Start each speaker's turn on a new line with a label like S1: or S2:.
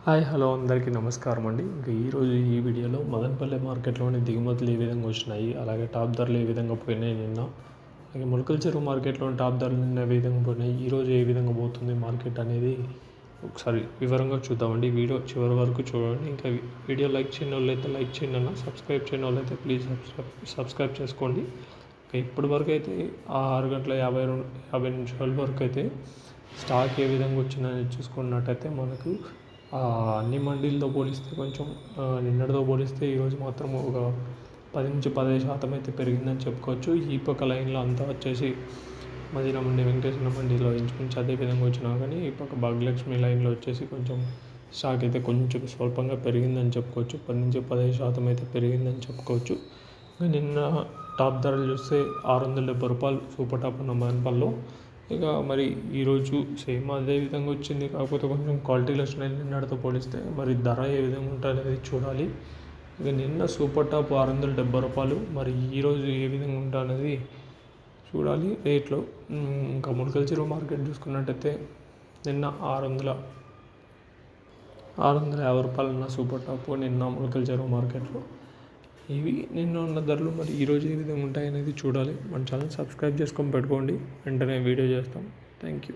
S1: Hi hello అందరికీ నమస్కారం అండి. ఇంకా ఈరోజు ఈ వీడియోలో మదనపల్లె మార్కెట్లోని దిగుమతులు ఏ విధంగా వచ్చినాయి, అలాగే టాప్ ధరలు ఏ విధంగా పోయినాయి నిన్న, అలాగే మొలకల చెరువు మార్కెట్లోని టాప్ ధరలు నిన్న ఏ విధంగా పోయినాయి, ఈరోజు ఏ విధంగా పోతుంది మార్కెట్ అనేది ఒకసారి వివరంగా చూద్దామండి. వీడియో చివరి వరకు చూడండి. ఇంకా వీడియో లైక్ చేయని వాళ్ళు అయితే లైక్ చేయండి అన్న, సబ్స్క్రైబ్ చేయని వాళ్ళు అయితే ప్లీజ్ సబ్స్క్రైబ్ చేసుకోండి. ఇంకా ఇప్పటి వరకు అయితే 6:52 వరకు అయితే స్టాక్ ఏ విధంగా వచ్చిందని చూసుకున్నట్టయితే మనకు అన్ని మండీలతో పోలిస్తే కొంచెం నిన్నటితో పోలిస్తే ఈరోజు మాత్రం ఒక 10-15% అయితే పెరిగిందని చెప్పుకోవచ్చు. ఈ పక్క లైన్లో అంతా వచ్చేసి మదీనా మండి, వెంకటేశ్వర మండీలో ఇంచుమించు అదే విధంగా వచ్చినా కానీ ఈ పక్క భాగ్యలక్ష్మి లైన్లో వచ్చేసి కొంచెం స్టాక్ అయితే కొంచెం స్వల్పంగా పెరిగిందని చెప్పుకోవచ్చు. 10-15% అయితే పెరిగిందని చెప్పుకోవచ్చు. నిన్న టాప్ ధరలు చూస్తే ₹670 సూపర్ టాప్ ఉన్న మదనపల్లిలో. ఇక మరి ఈరోజు సేమ్ అదే విధంగా వచ్చింది, కాకపోతే కొంచెం క్వాలిటీలో వచ్చినాయి నిన్నటితో పోలిస్తే. మరి ధర ఏ విధంగా ఉంటుంది చూడాలి. ఇక నిన్న సూపర్ టాప్ ₹670, మరి ఈరోజు ఏ విధంగా ఉంటుంది చూడాలి రేట్లో. ఇంకా మొలకల చెరువు మార్కెట్ చూసుకున్నట్టయితే నిన్న ₹650 ఉన్న సూపర్ టాప్ నిన్న మొలకల చెరువు మార్కెట్లో. ఇవి నిన్న ఉన్న ధరలు. మరి ఈరోజు ఏ విధంగా ఉంటాయనేది చూడాలి. మన ఛానల్ సబ్స్క్రైబ్ చేసుకొని పెట్టుకోండి, వెంటనే వీడియో చేస్తాం. Thank you.